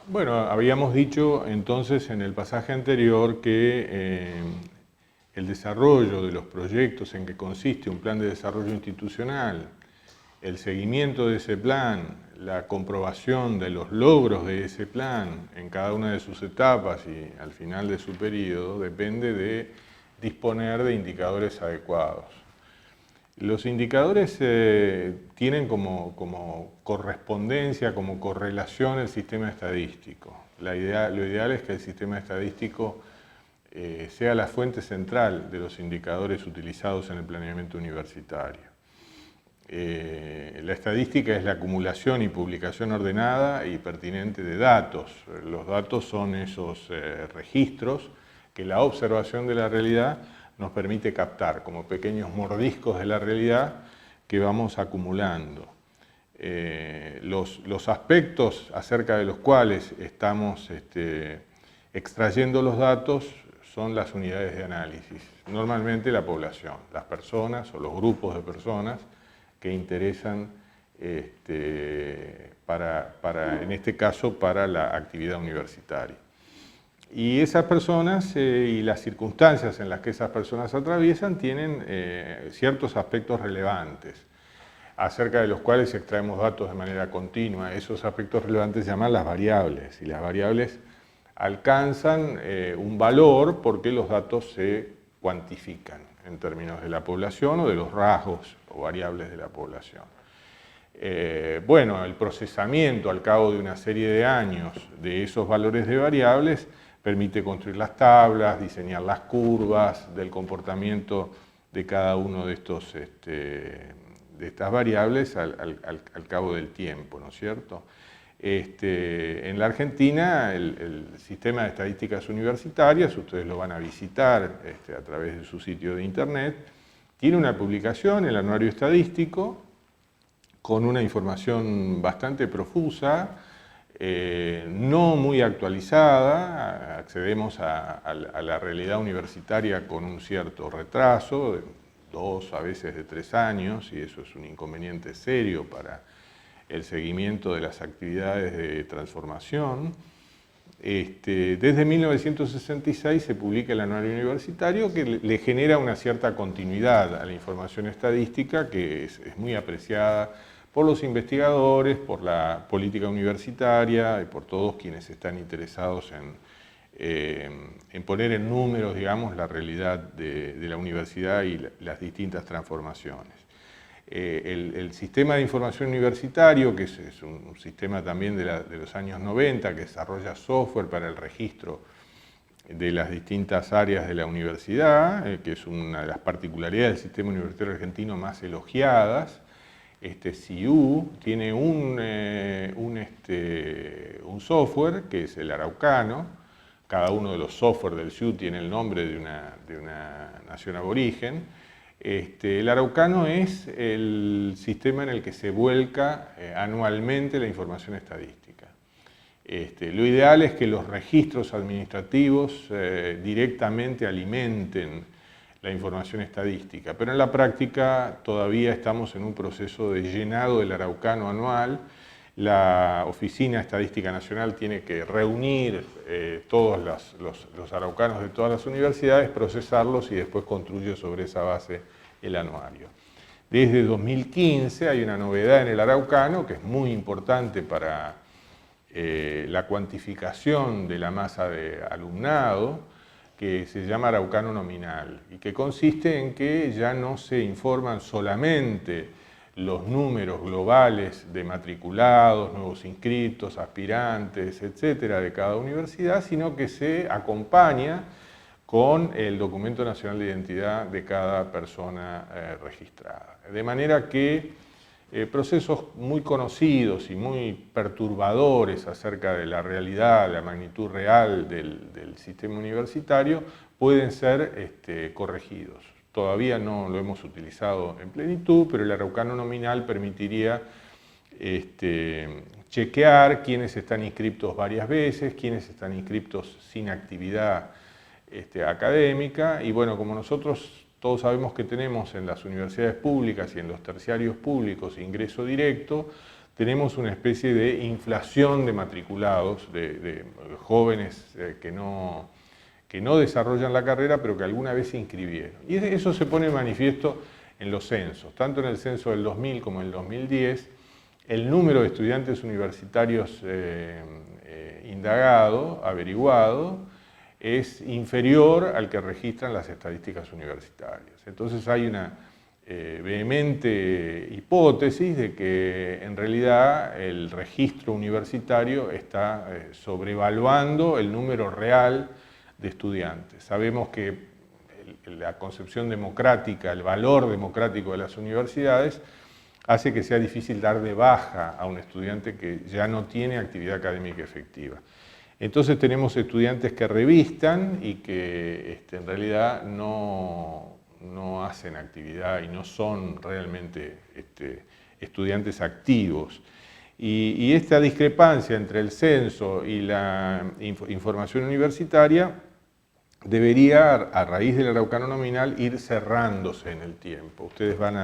Bueno, habíamos dicho entonces en el pasaje anterior que el desarrollo de los proyectos en que consiste un plan de desarrollo institucional, el seguimiento de ese plan, la comprobación de los logros de ese plan en cada una de sus etapas y al final de su periodo, depende de disponer de indicadores adecuados. Los indicadores tienen como correspondencia, como correlación el sistema estadístico. Lo ideal es que el sistema estadístico sea la fuente central de los indicadores utilizados en el planeamiento universitario. La estadística es la acumulación y publicación ordenada y pertinente de datos. Los datos son esos registros que la observación de la realidad nos permite captar como pequeños mordiscos de la realidad que vamos acumulando. Los aspectos acerca de los cuales estamos extrayendo los datos son las unidades de análisis, normalmente la población, las personas o los grupos de personas que interesan en este caso para la actividad universitaria. Y esas personas y las circunstancias en las que esas personas atraviesan tienen ciertos aspectos relevantes, acerca de los cuales extraemos datos de manera continua. Esos aspectos relevantes se llaman las variables, y las variables alcanzan un valor porque los datos se cuantifican en términos de la población o de los rasgos o variables de la población. Bueno, el procesamiento al cabo de una serie de años de esos valores de variables permite construir las tablas, diseñar las curvas del comportamiento de cada uno de estas variables al cabo del tiempo, ¿no es cierto? En la Argentina, el sistema de estadísticas universitarias, ustedes lo van a visitar a través de su sitio de internet, tiene una publicación, el Anuario Estadístico, con una información bastante profusa, no muy actualizada. Accedemos a la realidad universitaria con un cierto retraso, de 2 a veces de 3 años, y eso es un inconveniente serio para el seguimiento de las actividades de transformación. Desde 1966 se publica el Anuario Universitario, que le genera una cierta continuidad a la información estadística, que es muy apreciada por los investigadores, por la política universitaria y por todos quienes están interesados en poner en números, digamos, la realidad de la universidad y las distintas transformaciones. El sistema de información universitario, que es un sistema también de los años 90, que desarrolla software para el registro de las distintas áreas de la universidad, que es una de las particularidades del sistema universitario argentino más elogiadas. CIU tiene un software que es el Araucano. Cada uno de los software del CIU tiene el nombre de una nación aborigen. El Araucano es el sistema en el que se vuelca anualmente la información estadística. Lo ideal es que los registros administrativos directamente alimenten la información estadística, pero en la práctica todavía estamos en un proceso de llenado del Araucano anual. La Oficina Estadística Nacional tiene que reunir todos los araucanos de todas las universidades, procesarlos y después construye sobre esa base el anuario. Desde 2015 hay una novedad en el Araucano que es muy importante para la cuantificación de la masa de alumnado, que se llama Araucano Nominal y que consiste en que ya no se informan solamente los números globales de matriculados, nuevos inscritos, aspirantes, etcétera, de cada universidad, sino que se acompaña con el documento nacional de identidad de cada persona registrada. De manera que procesos muy conocidos y muy perturbadores acerca de la realidad, la magnitud real del sistema universitario, pueden ser corregidos. Todavía no lo hemos utilizado en plenitud, pero el Araucano Nominal permitiría chequear quiénes están inscriptos varias veces, quiénes están inscriptos sin actividad académica, y bueno, como nosotros todos sabemos que tenemos en las universidades públicas y en los terciarios públicos ingreso directo, tenemos una especie de inflación de matriculados, de jóvenes que no desarrollan la carrera, pero que alguna vez se inscribieron. Y eso se pone de manifiesto en los censos, tanto en el censo del 2000 como en el 2010, el número de estudiantes universitarios indagado, averiguado, es inferior al que registran las estadísticas universitarias. Entonces hay una vehemente hipótesis de que en realidad el registro universitario está sobrevaluando el número real de estudiantes. Sabemos que la concepción democrática, el valor democrático de las universidades hace que sea difícil dar de baja a un estudiante que ya no tiene actividad académica efectiva. Entonces tenemos estudiantes que revistan y que en realidad no hacen actividad y no son realmente estudiantes activos. Y esta discrepancia entre el censo y la información universitaria debería, a raíz del araucano nominal, ir cerrándose en el tiempo. Ustedes van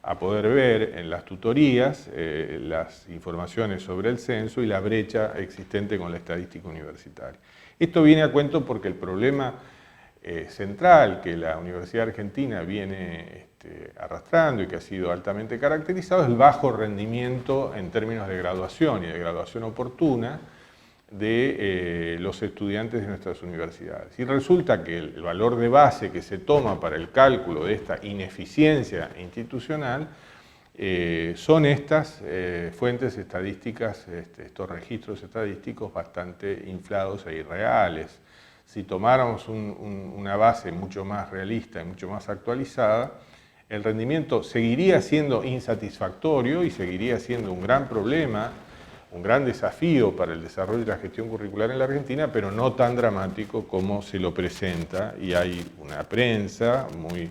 a poder ver en las tutorías las informaciones sobre el censo y la brecha existente con la estadística universitaria. Esto viene a cuento porque el problema central que la Universidad Argentina viene arrastrando y que ha sido altamente caracterizado es el bajo rendimiento en términos de graduación y de graduación oportuna de los estudiantes de nuestras universidades. Y resulta que el valor de base que se toma para el cálculo de esta ineficiencia institucional son estas fuentes estadísticas, estos registros estadísticos bastante inflados e irreales. Si tomáramos una base mucho más realista y mucho más actualizada, el rendimiento seguiría siendo insatisfactorio y seguiría siendo un gran problema, un gran desafío para el desarrollo de la gestión curricular en la Argentina, pero no tan dramático como se lo presenta, y hay una prensa muy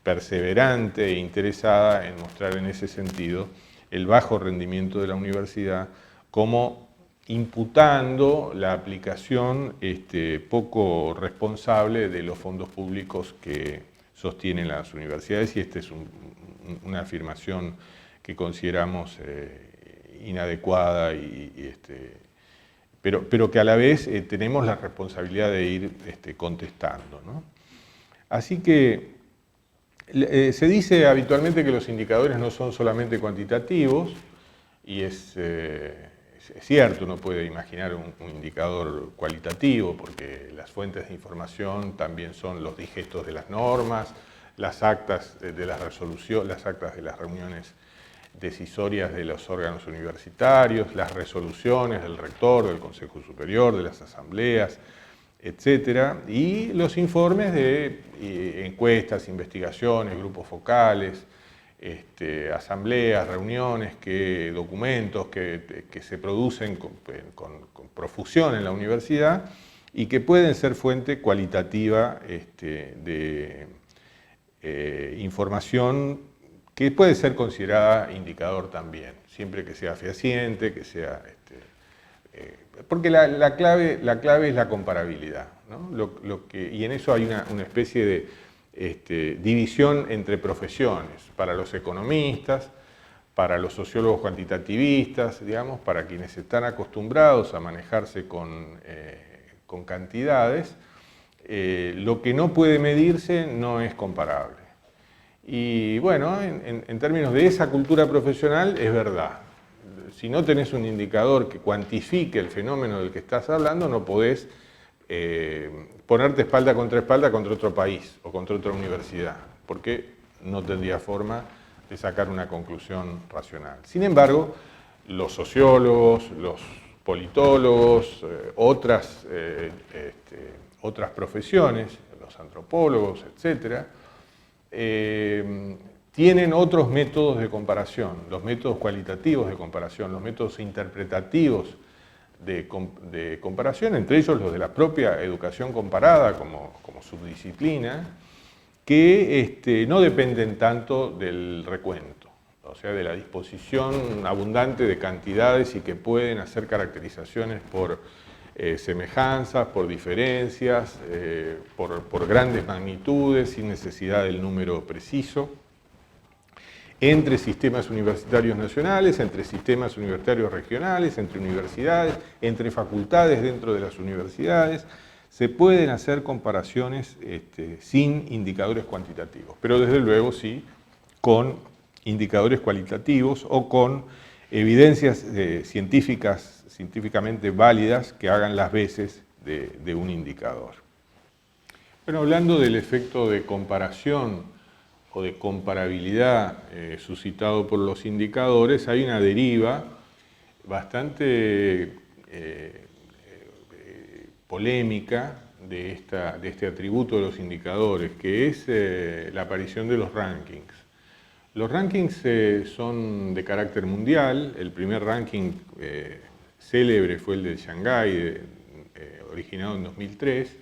perseverante e interesada en mostrar en ese sentido el bajo rendimiento de la universidad como imputando la aplicación poco responsable de los fondos públicos que sostienen las universidades, y esta es una afirmación que consideramos inadecuada, pero que a la vez tenemos la responsabilidad de ir contestando, ¿no? Así que se dice habitualmente que los indicadores no son solamente cuantitativos, y es cierto, uno puede imaginar un indicador cualitativo, porque las fuentes de información también son los digestos de las normas, las actas de la resolución, las actas de las reuniones decisorias de los órganos universitarios, las resoluciones del rector, del Consejo Superior, de las asambleas, etc. Y los informes de encuestas, investigaciones, grupos focales, asambleas, reuniones, documentos que se producen con profusión en la universidad y que pueden ser fuente cualitativa de información que puede ser considerada indicador también, siempre que sea fehaciente, que sea... porque la clave es la comparabilidad, ¿no? Y en eso hay una especie de división entre profesiones, para los economistas, para los sociólogos cuantitativistas, digamos, para quienes están acostumbrados a manejarse con cantidades, lo que no puede medirse no es comparable. Y bueno, en términos de esa cultura profesional es verdad. Si no tenés un indicador que cuantifique el fenómeno del que estás hablando, no podés ponerte espalda contra otro país o contra otra universidad, porque no tendría forma de sacar una conclusión racional. Sin embargo, los sociólogos, los politólogos, otras profesiones, los antropólogos, etcétera, tienen otros métodos de comparación, los métodos cualitativos de comparación, los métodos interpretativos de comparación, entre ellos los de la propia educación comparada como subdisciplina, que no dependen tanto del recuento, o sea, de la disposición abundante de cantidades y que pueden hacer caracterizaciones por semejanzas, por diferencias, por grandes magnitudes, sin necesidad del número preciso. entre sistemas universitarios nacionales, entre sistemas universitarios regionales, entre universidades, entre facultades dentro de las universidades. Se pueden hacer comparaciones sin indicadores cuantitativos, pero desde luego sí con indicadores cualitativos o con evidencias científicamente válidas que hagan las veces de un indicador. Bueno, hablando del efecto de comparación o de comparabilidad suscitado por los indicadores, hay una deriva bastante polémica de este atributo de los indicadores, que es la aparición de los rankings. Los rankings son de carácter mundial. El primer ranking célebre fue el de Shanghái, originado en 2003,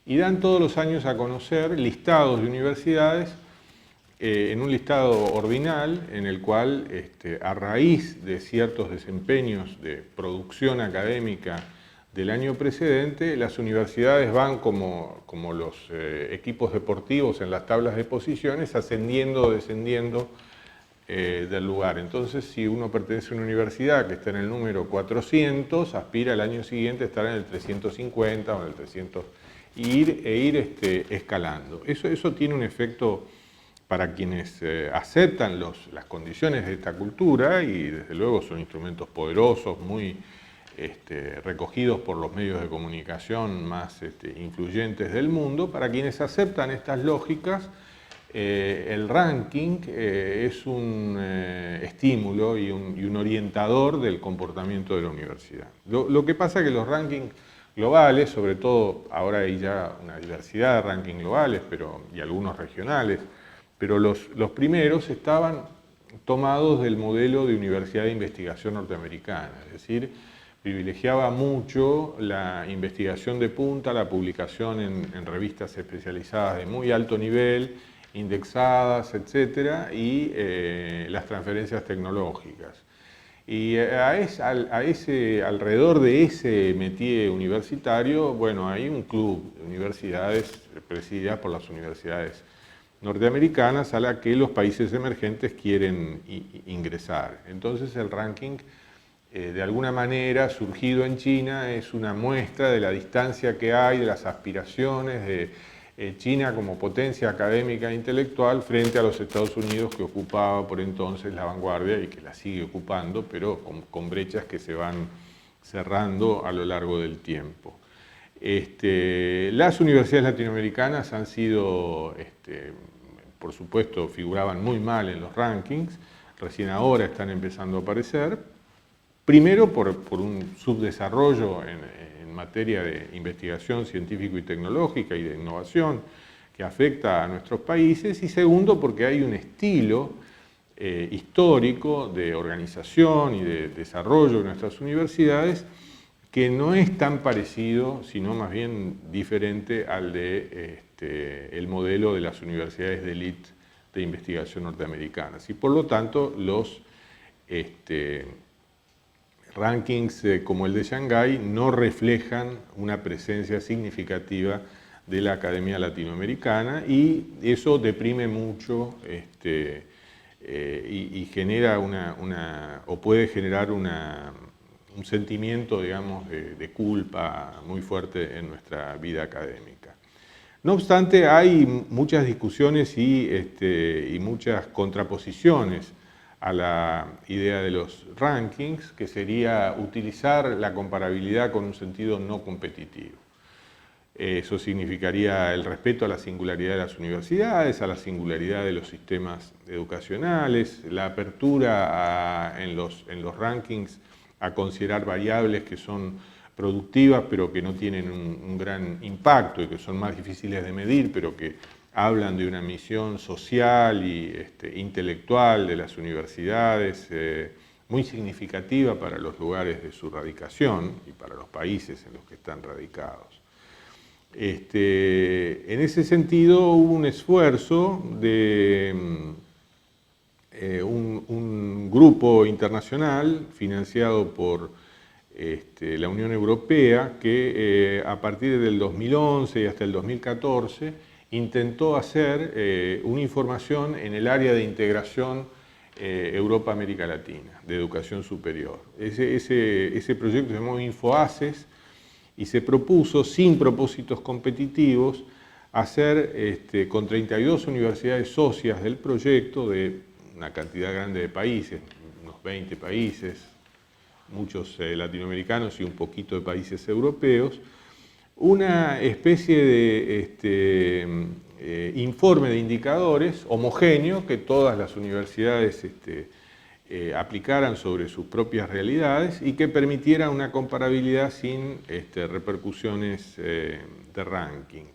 y dan todos los años a conocer listados de universidades en un listado ordinal en el cual, a raíz de ciertos desempeños de producción académica del año precedente, las universidades van como los equipos deportivos en las tablas de posiciones, ascendiendo o descendiendo del lugar. Entonces, si uno pertenece a una universidad que está en el número 400, aspira al año siguiente a estar en el 350 o en el 300, e ir escalando. Eso tiene un efecto para quienes aceptan las condiciones de esta cultura, y desde luego son instrumentos poderosos, muy recogidos por los medios de comunicación más influyentes del mundo. Para quienes aceptan estas lógicas, el ranking es un estímulo y un orientador del comportamiento de la universidad. Lo que pasa es que los rankings globales, sobre todo ahora hay ya una diversidad de rankings globales y algunos regionales, pero los primeros estaban tomados del modelo de universidad de investigación norteamericana, es decir, privilegiaba mucho la investigación de punta, la publicación en revistas especializadas de muy alto nivel, indexadas, etcétera, y las transferencias tecnológicas. Y alrededor de ese métier universitario, bueno, hay un club de universidades presididas por las universidades norteamericanas a la que los países emergentes quieren ingresar. Entonces el ranking, de alguna manera, surgido en China, es una muestra de la distancia que hay, de las aspiraciones de China como potencia académica e intelectual frente a los Estados Unidos, que ocupaba por entonces la vanguardia y que la sigue ocupando, pero con brechas que se van cerrando a lo largo del tiempo. Las universidades latinoamericanas han sido, por supuesto, figuraban muy mal en los rankings, recién ahora están empezando a aparecer, primero por un subdesarrollo en materia de investigación científico y tecnológica y de innovación que afecta a nuestros países, y segundo porque hay un estilo histórico de organización y de desarrollo de nuestras universidades que no es tan parecido, sino más bien diferente al de el modelo de las universidades de élite de investigación norteamericanas. Y por lo tanto, los rankings como el de Shanghái no reflejan una presencia significativa de la academia latinoamericana, y eso deprime mucho y genera o puede generar un sentimiento, digamos, de culpa muy fuerte en nuestra vida académica. No obstante, hay muchas discusiones y muchas contraposiciones a la idea de los rankings, que sería utilizar la comparabilidad con un sentido no competitivo. Eso significaría el respeto a la singularidad de las universidades, a la singularidad de los sistemas educacionales, la apertura en los rankings a considerar variables que son productivas pero que no tienen un gran impacto y que son más difíciles de medir, pero que hablan de una misión social y intelectual de las universidades muy significativa para los lugares de su radicación y para los países en los que están radicados. En ese sentido hubo un esfuerzo de un grupo internacional financiado por la Unión Europea que a partir del 2011 y hasta el 2014 intentó hacer una información en el área de integración Europa, América Latina, de educación superior. Ese proyecto se llamó InfoAces y se propuso, sin propósitos competitivos, hacer con 32 universidades socias del proyecto de una cantidad grande de países, unos 20 países, muchos latinoamericanos y un poquito de países europeos, una especie de informe de indicadores homogéneo que todas las universidades aplicaran sobre sus propias realidades y que permitiera una comparabilidad sin repercusiones de ranking.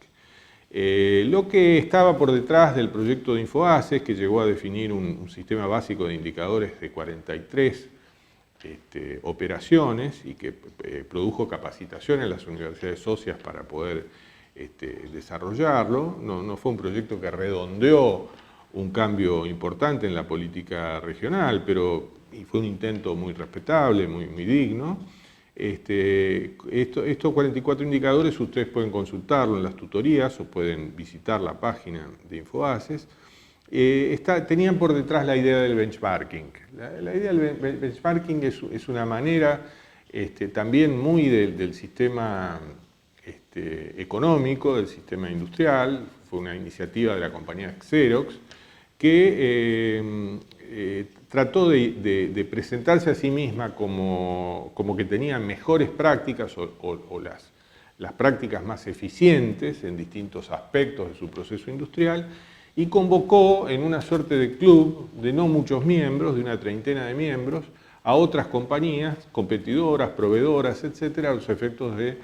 Lo que estaba por detrás del proyecto de InfoAces, que llegó a definir un sistema básico de indicadores de 43 operaciones y que produjo capacitación en las universidades socias para poder desarrollarlo. No fue un proyecto que redondeó un cambio importante en la política regional, pero fue un intento muy respetable, muy digno. Estos 44 indicadores ustedes pueden consultarlo en las tutorías o pueden visitar la página de InfoAces. Tenían por detrás la idea del benchmarking. La idea del benchmarking es una manera también muy del sistema económico, del sistema industrial. Fue una iniciativa de la compañía Xerox que trató de presentarse a sí misma como que tenía mejores prácticas o las prácticas más eficientes en distintos aspectos de su proceso industrial, y convocó en una suerte de club de no muchos miembros, de una treintena de miembros, a otras compañías, competidoras, proveedoras, etcétera, a los efectos de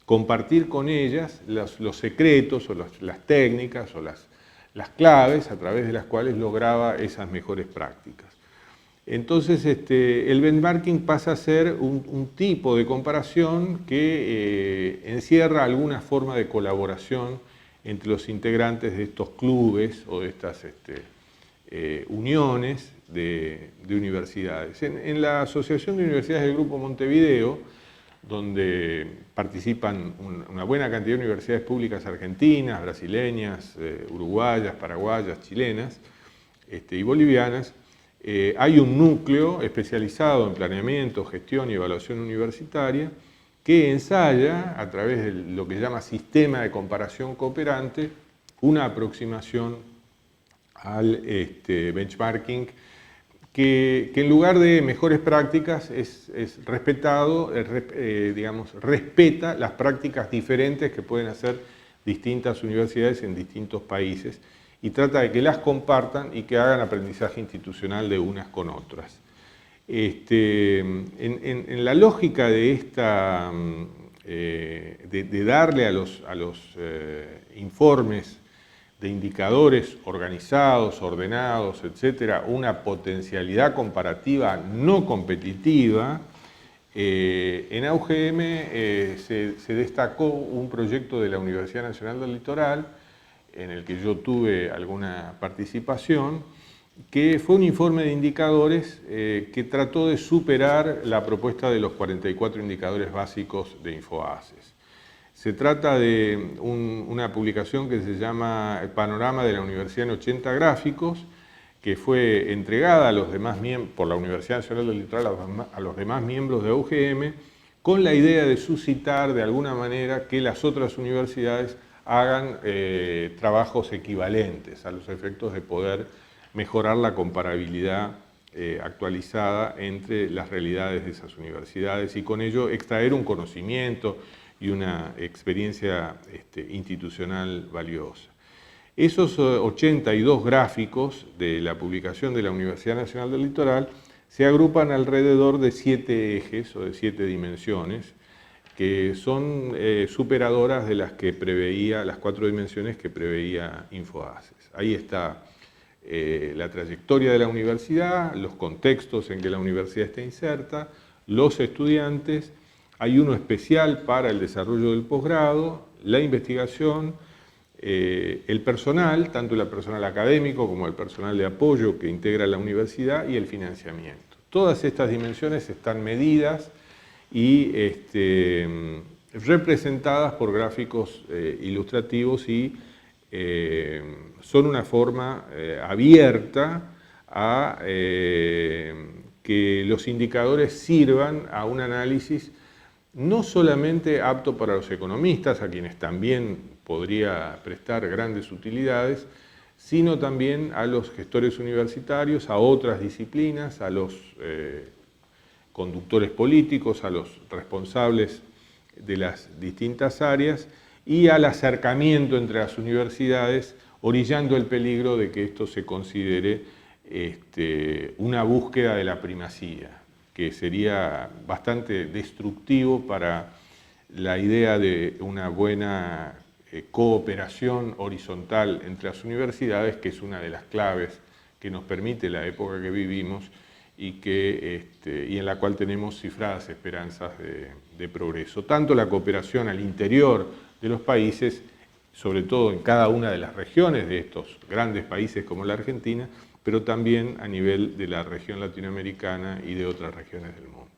compartir con ellas los secretos o las técnicas o las claves a través de las cuales lograba esas mejores prácticas. Entonces, el benchmarking pasa a ser un tipo de comparación que encierra alguna forma de colaboración entre los integrantes de estos clubes o de estas uniones de universidades. En la Asociación de Universidades del Grupo Montevideo, donde participan una buena cantidad de universidades públicas argentinas, brasileñas, uruguayas, paraguayas, chilenas y bolivianas, hay un núcleo especializado en planeamiento, gestión y evaluación universitaria que ensaya, a través de lo que llama sistema de comparación cooperante, una aproximación al benchmarking que en lugar de mejores prácticas es respetado, respeta las prácticas diferentes que pueden hacer distintas universidades en distintos países y trata de que las compartan y que hagan aprendizaje institucional de unas con otras. En la lógica de darle a los informes de indicadores organizados, ordenados, etcétera, una potencialidad comparativa no competitiva, en AUGM se destacó un proyecto de la Universidad Nacional del Litoral, en el que yo tuve alguna participación, que fue un informe de indicadores que trató de superar la propuesta de los 44 indicadores básicos de InfoAces. Se trata de una publicación que se llama El Panorama de la Universidad en 80 gráficos, que fue entregada a los demás por la Universidad Nacional del Litoral a los demás miembros de AUGM, con la idea de suscitar de alguna manera que las otras universidades hagan trabajos equivalentes a los efectos de poder mejorar la comparabilidad actualizada entre las realidades de esas universidades y con ello extraer un conocimiento y una experiencia institucional valiosa. Esos 82 gráficos de la publicación de la Universidad Nacional del Litoral se agrupan alrededor de 7 ejes o de 7 dimensiones que son superadoras de las que preveía, las 4 dimensiones que preveía InfoAces. Ahí está la trayectoria de la universidad, los contextos en que la universidad está inserta, los estudiantes, hay uno especial para el desarrollo del posgrado, la investigación, el personal, tanto el personal académico como el personal de apoyo que integra la universidad y el financiamiento. Todas estas dimensiones están medidas y representadas por gráficos ilustrativos y son una forma abierta a que los indicadores sirvan a un análisis no solamente apto para los economistas, a quienes también podría prestar grandes utilidades, sino también a los gestores universitarios, a otras disciplinas, a los conductores políticos, a los responsables de las distintas áreas y al acercamiento entre las universidades, orillando el peligro de que esto se considere una búsqueda de la primacía, que sería bastante destructivo para la idea de una buena cooperación horizontal entre las universidades, que es una de las claves que nos permite la época que vivimos y en la cual tenemos cifradas esperanzas de progreso. Tanto la cooperación al interior de los países, sobre todo en cada una de las regiones de estos grandes países como la Argentina, pero también a nivel de la región latinoamericana y de otras regiones del mundo.